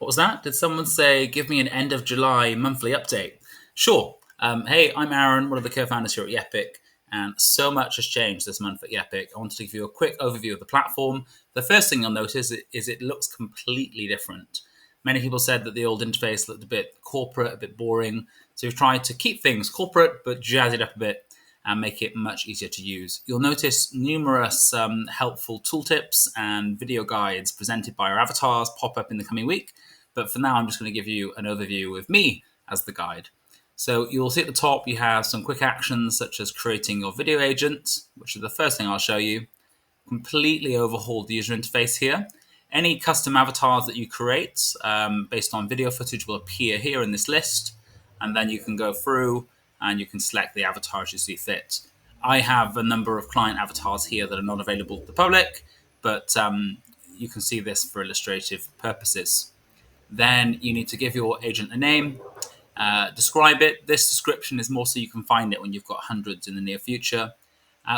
What was that? Did someone say, give me an end of July monthly update? Sure. Hey, I'm Aaron, one of the co-founders here at Yepic, and so much has changed this month at Yepic. I wanted to give you a quick overview of the platform. The first thing you'll notice is it looks completely different. Many people said that the old interface looked a bit corporate, a bit boring. So we've tried to keep things corporate, but jazz it up a bit and make it much easier to use. You'll notice numerous helpful tooltips and video guides presented by our avatars pop up in the coming week. But for now, I'm just going to give you an overview with me as the guide. So you'll see at the top, you have some quick actions such as creating your video agent, which is the first thing I'll show you. Completely overhauled the user interface here. Any custom avatars that you create based on video footage will appear here in this list. And then you can go through and you can select the avatars you see fit. I have a number of client avatars here that are not available to the public, but you can see this for illustrative purposes. Then you need to give your agent a name, describe it. This description is more so you can find it when you've got hundreds in the near future.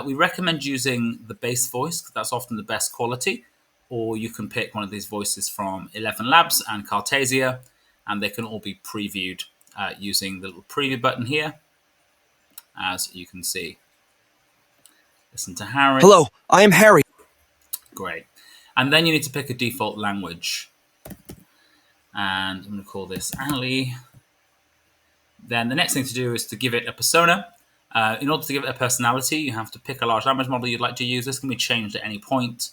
We recommend using the base voice because that's often the best quality, or you can pick one of these voices from 11 Labs and Cartesia, and they can all be previewed using the little preview button here, as you can see. Listen to Harry. Hello, I am Harry. Great. And then you need to pick a default language. And I'm going to call this Ali. Then the next thing to do is to give it a persona. In order to give it a personality, you have to pick a large language model you'd like to use. This can be changed at any point.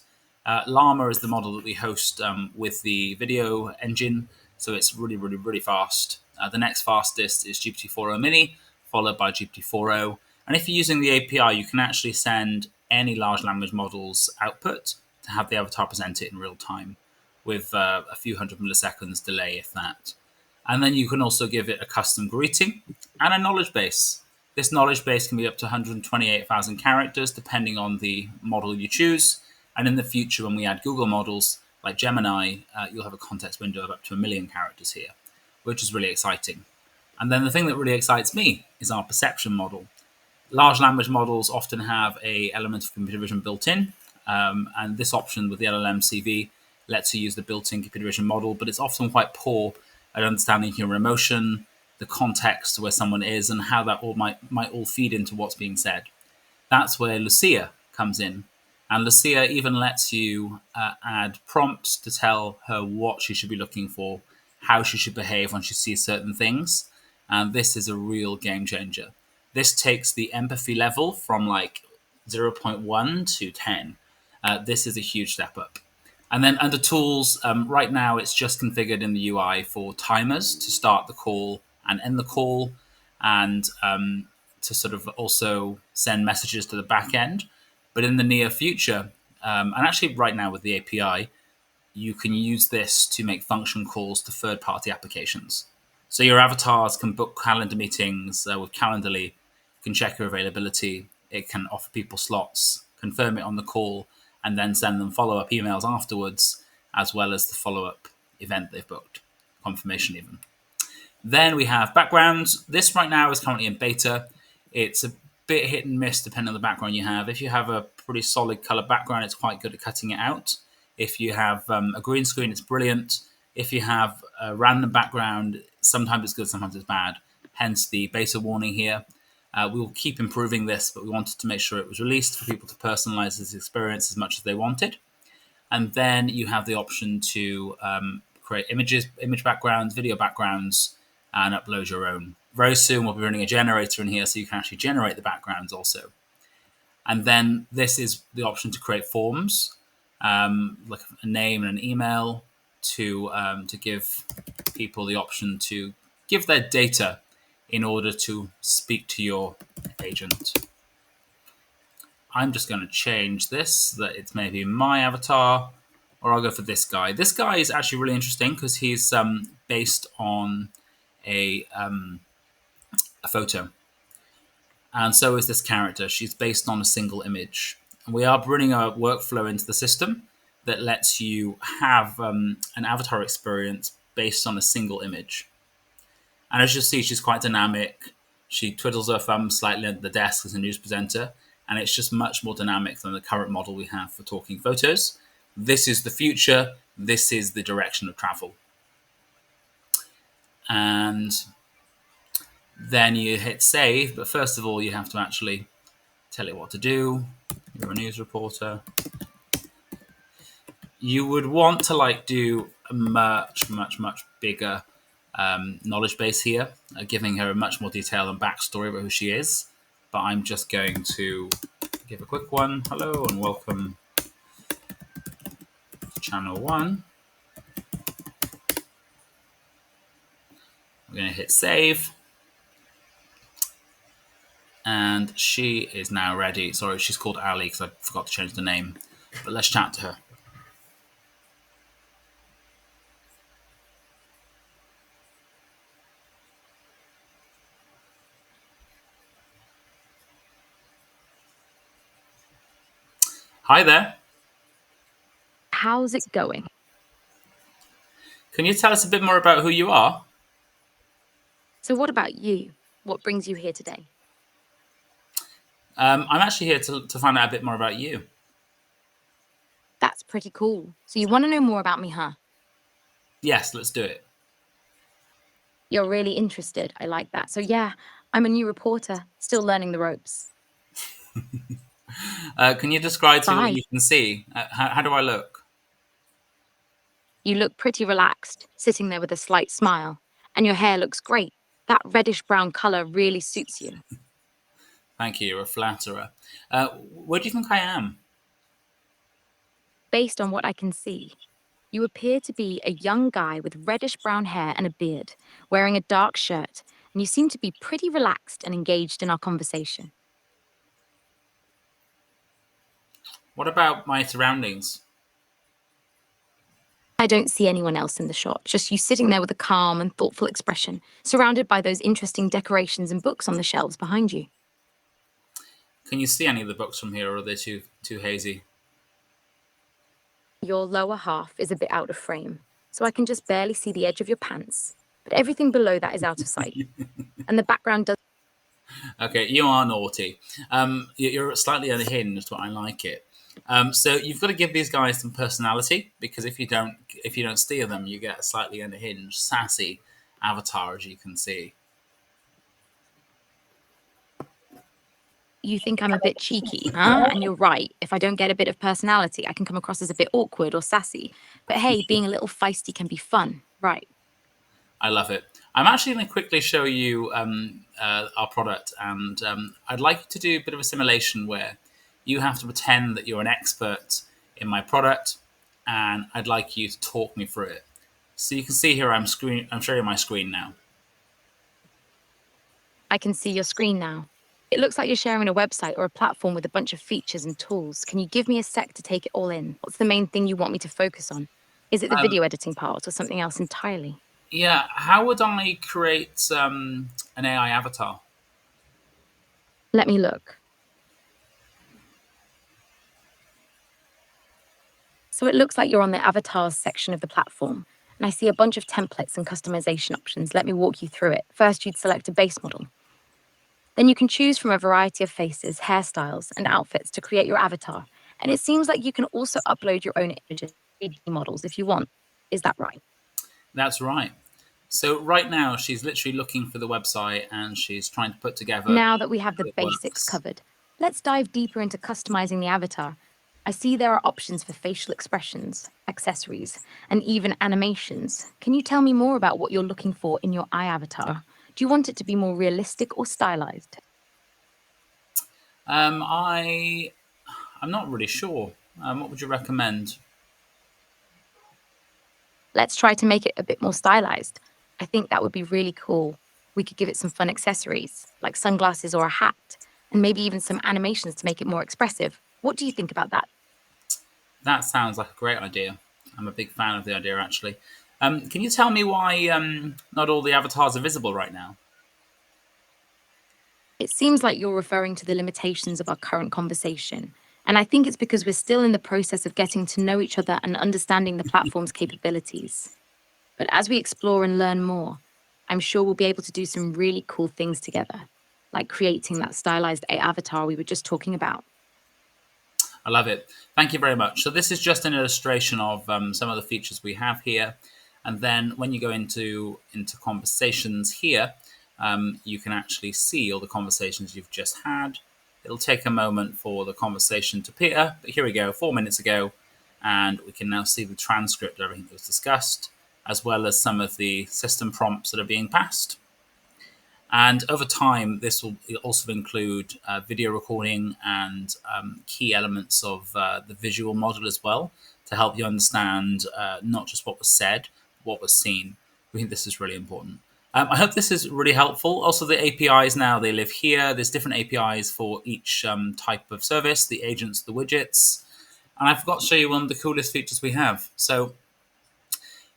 Llama is the model that we host with the video engine, so it's really fast. The next fastest is GPT-4o Mini, followed by GPT-4o. And if you're using the API, you can actually send any large language model's output to have the avatar present it in real time with a few hundred milliseconds delay, if that. And then you can also give it a custom greeting and a knowledge base. This knowledge base can be up to 128,000 characters, depending on the model you choose. And in the future, when we add Google models like Gemini, you'll have a context window of up to 1 million characters here, which is really exciting. And then the thing that really excites me is our perception model. Large language models often have an element of computer vision built in, and this option with the LLM CV lets you use the built-in computer vision model, but it's often quite poor at understanding human emotion, the context where someone is, and how that all might all feed into what's being said. That's where Lucia comes in. And Lucia even lets you add prompts to tell her what she should be looking for, how she should behave when she sees certain things. And this is a real game changer. This takes the empathy level from like 0.1 to 10. This is a huge step up. And then under tools, right now it's just configured in the UI for timers to start the call and end the call, and to sort of also send messages to the back end. But in the near future, and actually right now with the API, you can use this to make function calls to third-party applications. So your avatars can book calendar meetings with Calendarly, can check your availability, it can offer people slots, confirm it on the call, and then send them follow-up emails afterwards, as well as the follow-up event they've booked, confirmation even. Then we have backgrounds. This right now is currently in beta. It's a bit hit and miss depending on the background you have. If you have a pretty solid color background, it's quite good at cutting it out. If you have a green screen, it's brilliant. If you have a random background, sometimes it's good, sometimes it's bad. Hence the beta warning here. We will keep improving this, but we wanted to make sure it was released for people to personalize this experience as much as they wanted. And then you have the option to create image backgrounds, video backgrounds, and upload your own. Very soon we'll be running a generator in here so you can actually generate the backgrounds also. And then this is the option to create forms, like a name and an email, to give people the option to give their data in order to speak to your agent. I'm just going to change this so that it's maybe my avatar, or I'll go for this guy. This guy is actually really interesting because he's based on a photo. And so is this character. She's based on a single image. And we are bringing a workflow into the system that lets you have an avatar experience based on a single image. And as you'll see, she's quite dynamic. She twiddles her thumb slightly at the desk as a news presenter, and it's just much more dynamic than the current model we have for talking photos. This is the future. This is the direction of travel. And then you hit save. But first of all, you have to actually tell it what to do. You're a news reporter. You would want to do a much bigger knowledge base here, giving her a much more detail and backstory about who she is. But I'm just going to give a quick one. Hello and welcome to Channel 1. I'm going to hit save. And she is now ready. Sorry, she's called Ali because I forgot to change the name. But let's chat to her. Hi there. How's it going? Can you tell us a bit more about who you are? So, what about you? What brings you here today? I'm actually here to find out a bit more about you. That's pretty cool. So, you want to know more about me, huh? Yes, let's do it. You're really interested. I like that. So, yeah, I'm a new reporter, still learning the ropes. Can you describe to me what Bye. you can see? How do I look? You look pretty relaxed, sitting there with a slight smile, and your hair looks great. That reddish brown color really suits you. Thank you, you're a flatterer. Where do you think I am? Based on what I can see, you appear to be a young guy with reddish brown hair and a beard, wearing a dark shirt, and you seem to be pretty relaxed and engaged in our conversation. What about my surroundings? I don't see anyone else in the shot, just you sitting there with a calm and thoughtful expression, surrounded by those interesting decorations and books on the shelves behind you. Can you see any of the books from here, or are they too hazy? Your lower half is a bit out of frame, so I can just barely see the edge of your pants, but everything below that is out of sight. And the background does. Okay, you are naughty. You're slightly unhinged, but I like it. So you've got to give these guys some personality, because if you don't steal them, you get a slightly unhinged, sassy avatar, as you can see. You think I'm a bit cheeky, huh? And you're right. If I don't get a bit of personality, I can come across as a bit awkward or sassy. But hey, being a little feisty can be fun, right? I love it. I'm actually going to quickly show you our product, and I'd like you to do a bit of a simulation where you have to pretend that you're an expert in my product, and I'd like you to talk me through it. So you can see here I'm sharing my screen now. I can see your screen now. It looks like you're sharing a website or a platform with a bunch of features and tools. Can you give me a sec to take it all in? What's the main thing you want me to focus on? Is it the Um, video editing part or something else entirely? yeah, how would I create an AI avatar? Let me look. So it looks like you're on the avatars section of the platform, and I see a bunch of templates and customization options. Let me walk you through it. First, you'd select a base model. Then you can choose from a variety of faces, hairstyles, and outfits to create your avatar. And it seems like you can also upload your own images, 3D models if you want. Is that right? That's right. So right now she's literally looking for the website and she's trying to put together Now that we have the how it basics works. covered, let's dive deeper into customizing the avatar. I see there are options for facial expressions, accessories, and even animations. Can you tell me more about what you're looking for in your eye avatar? Do you want it to be more realistic or stylized? I'm not really sure. What would you recommend? Let's try to make it a bit more stylized. I think that would be really cool. We could give it some fun accessories, like sunglasses or a hat, and maybe even some animations to make it more expressive. What do you think about that? That sounds like a great idea. I'm a big fan of the idea, actually. Can you tell me why not all the avatars are visible right now? It seems like you're referring to the limitations of our current conversation. And I think it's because we're still in the process of getting to know each other and understanding the platform's capabilities. But as we explore and learn more, I'm sure we'll be able to do some really cool things together, like creating that stylized avatar we were just talking about. I love it. Thank you very much. So this is just an illustration of some of the features we have here. And then when you go into conversations here, you can actually see all the conversations you've just had. It'll take a moment for the conversation to appear, but here we go, 4 minutes ago, and we can now see the transcript of everything that was discussed, as well as some of the system prompts that are being passed. And over time, this will also include video recording and key elements of the visual model as well to help you understand not just what was said, what was seen. We think this is really important. I hope this is really helpful. Also, the APIs now, they live here. There's different APIs for each type of service, the agents, the widgets. And I forgot to show you one of the coolest features we have. So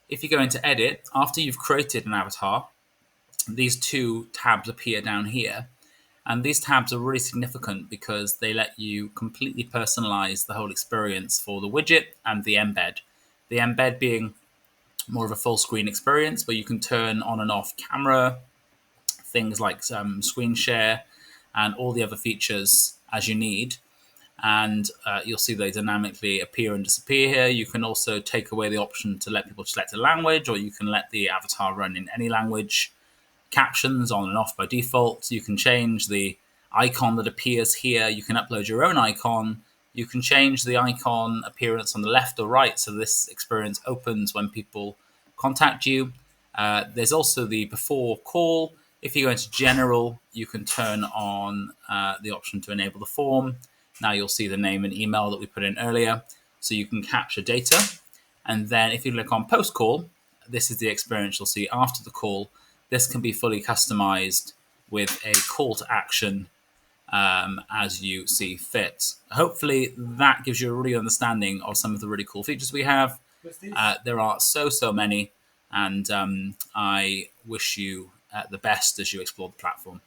if you go into edit, after you've created an avatar, these two tabs appear down here. And these tabs are really significant because they let you completely personalize the whole experience for the widget and the embed. The embed being more of a full screen experience where you can turn on and off camera, things like screen share, and all the other features as you need. And you'll see they dynamically appear and disappear here. You can also take away the option to let people select a language, or you can let the avatar run in any language. Captions on and off by default. You can change the icon that appears here. You can upload your own icon. You can change the icon appearance on the left or right so this experience opens when people contact you. There's also the before call. If you go into general, you can turn on the option to enable the form. Now you'll see the name and email that we put in earlier. So you can capture data. And then if you click on post call, this is the experience you'll see after the call. This can be fully customized with a call to action as you see fit. Hopefully, that gives you a really understanding of some of the really cool features we have. There are so many, and I wish you the best as you explore the platform.